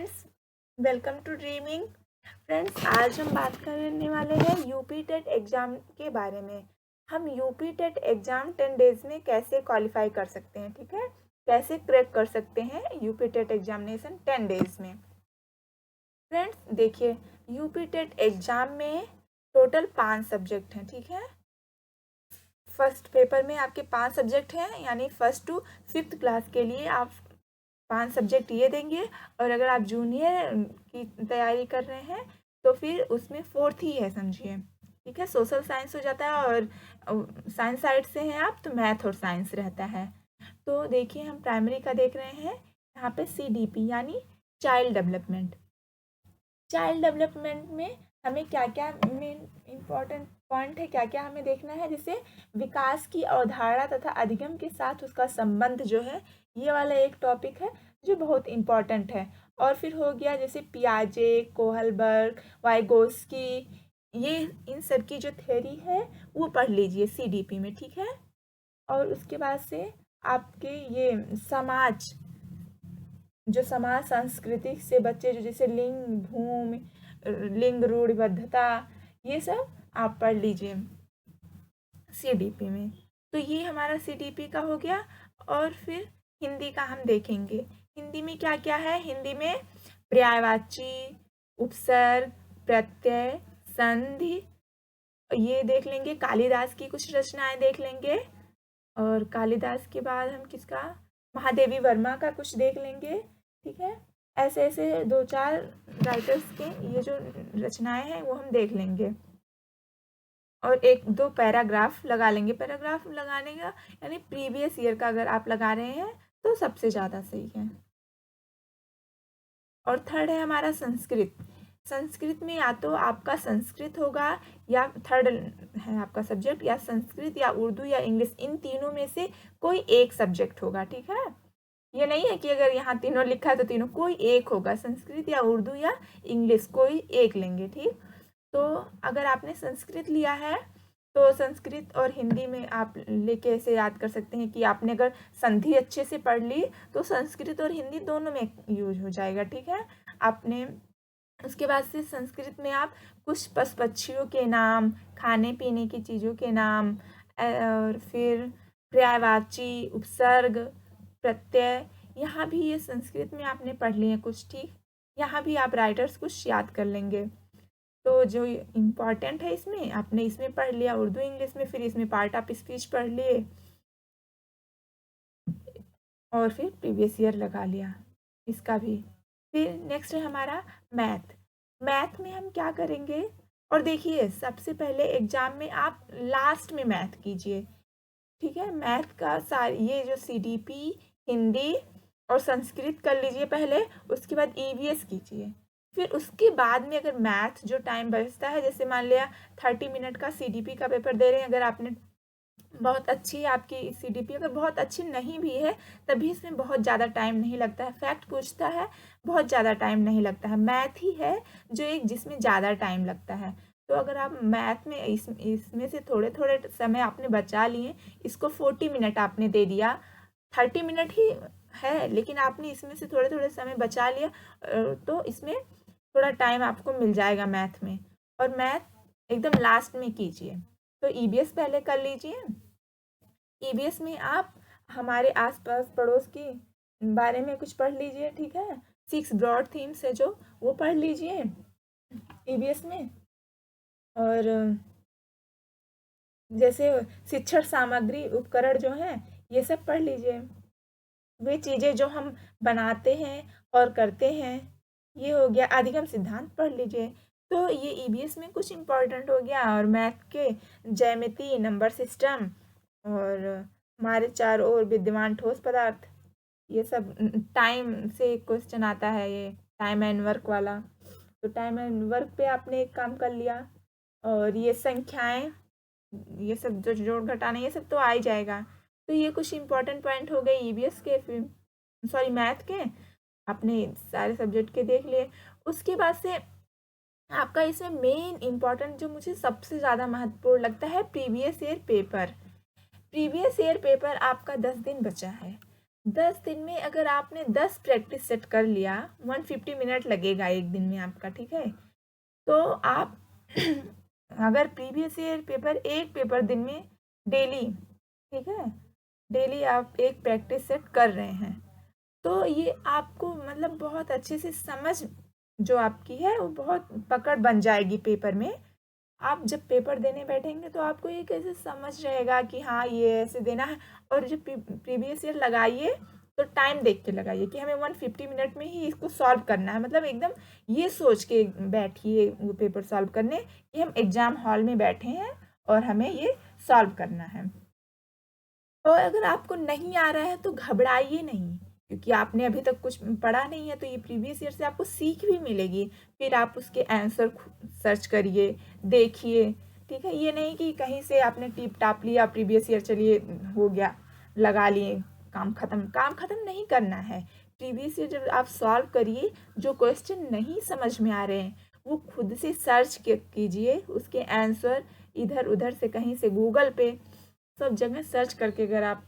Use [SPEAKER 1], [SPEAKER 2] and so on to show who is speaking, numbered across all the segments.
[SPEAKER 1] Friends, welcome to dreaming. Friends, आज हम बात करने वाले हैं यूपी टेट एग्ज़ाम के बारे में। हम यूपी टेट एग्ज़ाम 10 डेज़ में कैसे क्वालिफाई कर सकते हैं, ठीक है, कैसे क्रैक कर सकते हैं यूपी टेट एग्जामिनेशन 10 डेज़ में। फ्रेंड्स देखिए, यूपी टेट एग्ज़ाम में टोटल 5 सब्जेक्ट हैं, ठीक है। फर्स्ट पेपर में आपके 5 सब्जेक्ट हैं, यानी फर्स्ट टू 5th क्लास के लिए आप 5 सब्जेक्ट ये देंगे। और अगर आप जूनियर की तैयारी कर रहे हैं तो फिर उसमें 4th ही है, समझिए, ठीक है। सोशल साइंस हो जाता है, और साइंस साइड से हैं आप तो मैथ और साइंस रहता है। तो देखिए, हम प्राइमरी का देख रहे हैं यहाँ पे CDP यानी चाइल्ड डेवलपमेंट। चाइल्ड डेवलपमेंट में हमें क्या क्या मेन इम्पॉर्टेंट पॉइंट है, क्या क्या हमें देखना है, जैसे विकास की अवधारणा तथा अधिगम के साथ उसका संबंध जो है, ये वाला एक टॉपिक है जो बहुत इम्पॉर्टेंट है। और फिर हो गया जैसे पियाजे, कोहलबर्ग, वाइगोस्की, ये इन सब की जो थ्योरी है वो पढ़ लीजिए CDP में, ठीक है। और उसके बाद से आपके ये समाज, जो समाज सांस्कृतिक से बच्चे जो जैसे लिंग भूमि, लिंग रूढ़िबद्धता, ये सब आप पढ़ लीजिए CDP में। तो ये हमारा CDP का हो गया। और फिर हिंदी का हम देखेंगे। हिंदी में क्या क्या है, हिंदी में पर्यायवाची, उपसर्ग, प्रत्यय, संधि, ये देख लेंगे। कालिदास की कुछ रचनाएं देख लेंगे। और कालिदास के बाद हम किसका, महादेवी वर्मा का कुछ देख लेंगे, ठीक है। ऐसे ऐसे 2-4 राइटर्स के ये जो रचनाएं हैं वो हम देख लेंगे। और 1-2 पैराग्राफ लगा लेंगे। पैराग्राफ लगाने का यानी प्रीवियस ईयर का अगर आप लगा रहे हैं तो सबसे ज़्यादा सही है। और थर्ड है हमारा संस्कृत। संस्कृत में या तो आपका संस्कृत होगा, या थर्ड है आपका सब्जेक्ट, या संस्कृत या उर्दू या इंग्लिश, इन तीनों में से कोई एक सब्जेक्ट होगा, ठीक है। ये नहीं है कि अगर यहाँ तीनों लिखा है तो तीनों, कोई एक होगा, संस्कृत या उर्दू या इंग्लिश, कोई एक लेंगे, ठीक। तो अगर आपने संस्कृत लिया है तो संस्कृत और हिंदी में आप लेके ऐसे याद कर सकते हैं कि आपने अगर संधि अच्छे से पढ़ ली तो संस्कृत और हिंदी दोनों में यूज हो जाएगा, ठीक है। आपने उसके बाद से संस्कृत में आप कुछ पशु पक्षियों के नाम, खाने पीने की चीज़ों के नाम, और फिर पर्यायवाची, उपसर्ग, प्रत्यय, यहाँ भी ये संस्कृत में आपने पढ़ लिए कुछ, ठीक। यहाँ भी आप राइटर्स कुछ याद कर लेंगे। तो जो इम्पॉर्टेंट है इसमें आपने इसमें पढ़ लिया, उर्दू इंग्लिश में, फिर इसमें पार्ट ऑफ स्पीच पढ़ लिए, और फिर प्रीवियस ईयर लगा लिया इसका भी। फिर नेक्स्ट है हमारा मैथ। मैथ में हम क्या करेंगे, और देखिए सबसे पहले एग्जाम में आप लास्ट में मैथ कीजिए, ठीक है। मैथ का ये जो CDP, हिंदी और संस्कृत कर लीजिए पहले, उसके बाद EVS कीजिए। फिर उसके बाद में अगर मैथ जो टाइम बचता है, जैसे मान लिया 30 मिनट का CDP का पेपर दे रहे हैं, अगर आपने बहुत अच्छी है आपकी CDP, अगर बहुत अच्छी नहीं भी है तभी इसमें बहुत ज़्यादा टाइम नहीं लगता है। फैक्ट पूछता है, बहुत ज़्यादा टाइम नहीं लगता है। मैथ ही है जो एक जिसमें ज़्यादा टाइम लगता है। तो अगर आप मैथ में इसमें से थोड़े थोड़े समय आपने बचा लिए, इसको 40 मिनट आपने दे दिया, 30 मिनट ही है लेकिन आपने इसमें से थोड़े थोड़े समय बचा लिया, तो इसमें थोड़ा टाइम आपको मिल जाएगा मैथ में। और मैथ एकदम लास्ट में कीजिए। तो EVS पहले कर लीजिए। EVS में आप हमारे आसपास पड़ोस की बारे में कुछ पढ़ लीजिए, ठीक है। 6 ब्रॉड थीम्स है जो, वो पढ़ लीजिए EVS में। और जैसे शिक्षण सामग्री उपकरण जो हैं, ये सब पढ़ लीजिए। वे चीज़ें जो हम बनाते हैं और करते हैं, ये हो गया। अधिगम सिद्धांत पढ़ लीजिए। तो ये EVS में कुछ इम्पोर्टेंट हो गया। और मैथ के ज्यामिति, नंबर सिस्टम, और हमारे चारों ओर विद्यमान ठोस पदार्थ, ये सब टाइम से क्वेश्चन आता है, ये टाइम एंड वर्क वाला। तो टाइम एंड वर्क पे आपने एक काम कर लिया। और ये संख्याएं, ये सब जो जोड़ घटाना, ये सब तो आ ही जाएगा। तो ये कुछ इंपॉर्टेंट पॉइंट हो गए EVS के, फिर सॉरी मैथ के, आपने सारे सब्जेक्ट के देख लिए। उसके बाद से आपका इसमें मेन इम्पॉर्टेंट जो मुझे सबसे ज़्यादा महत्वपूर्ण लगता है, previous year paper. Previous year paper आपका 10 दिन बचा है। 10 दिन में अगर आपने 10 प्रैक्टिस सेट कर लिया, 150 मिनट लगेगा एक दिन में आपका, ठीक है। तो आप अगर प्रीवियस ईयर पेपर, एक पेपर दिन में डेली, ठीक है, डेली आप एक प्रैक्टिस सेट कर रहे हैं, तो ये आपको मतलब बहुत अच्छे से समझ जो आपकी है वो बहुत पकड़ बन जाएगी पेपर में। आप जब पेपर देने बैठेंगे तो आपको ये कैसे समझ रहेगा कि हाँ ये ऐसे देना है। और जो प्रीवियस ईयर लगाइए तो टाइम देख के लगाइए कि हमें 150 मिनट में ही इसको सॉल्व करना है, मतलब एकदम ये सोच के बैठिए वो पेपर सॉल्व करने कि हम एग्ज़ाम हॉल में बैठे हैं और हमें ये सॉल्व करना है। और अगर आपको नहीं आ रहा है तो घबराइए नहीं, क्योंकि आपने अभी तक कुछ पढ़ा नहीं है, तो ये प्रीवियस ईयर से आपको सीख भी मिलेगी। फिर आप उसके आंसर सर्च करिए, देखिए, ठीक है। ये नहीं कि कहीं से आपने टिप टाप लिया, प्रीवियस ईयर चलिए हो गया, लगा लिए, काम खत्म। काम खत्म नहीं करना है। प्रीवियस ईयर जब आप सॉल्व करिए, जो क्वेश्चन नहीं समझ में आ रहे हैं वो खुद से सर्च कीजिए, उसके आंसर इधर उधर से कहीं से गूगल पे सब जगह सर्च करके अगर आप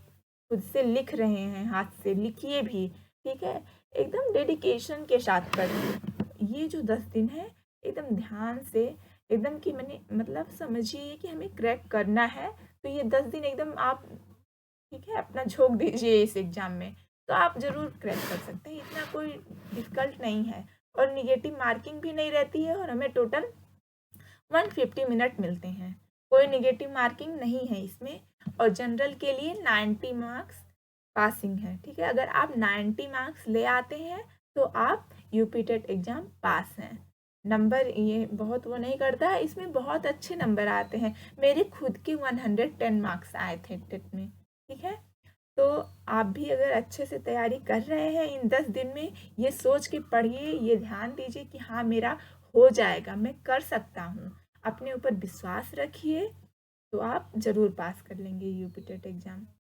[SPEAKER 1] खुद से लिख रहे हैं, हाथ से लिखिए भी, ठीक है। एकदम डेडिकेशन के साथ पढ़िए। ये जो 10 दिन है एकदम ध्यान से, एकदम कि मैंने मतलब समझिए कि हमें क्रैक करना है। तो ये 10 दिन एकदम आप, ठीक है, अपना झोंक दीजिए इस एग्ज़ाम में, तो आप ज़रूर क्रैक कर सकते हैं। इतना कोई डिफ़िकल्ट नहीं है और नेगेटिव मार्किंग भी नहीं रहती है और हमें टोटल 150 मिनट मिलते हैं। कोई नेगेटिव मार्किंग नहीं है इसमें। और जनरल के लिए 90 मार्क्स पासिंग है, ठीक है। अगर आप 90 मार्क्स ले आते हैं तो आप यूपी टेट एग्ज़ाम पास हैं। नंबर ये बहुत वो नहीं करता है, इसमें बहुत अच्छे नंबर आते हैं। मेरे खुद के 110 मार्क्स आए थे टेट में, ठीक है। तो आप भी अगर अच्छे से तैयारी कर रहे हैं इन 10 दिन में, ये सोच के पढ़िए, ये ध्यान दीजिए कि हाँ मेरा हो जाएगा, मैं कर सकता हूँ। अपने ऊपर विश्वास रखिए, तो आप ज़रूर पास कर लेंगे यूपी टेट एग्ज़ाम।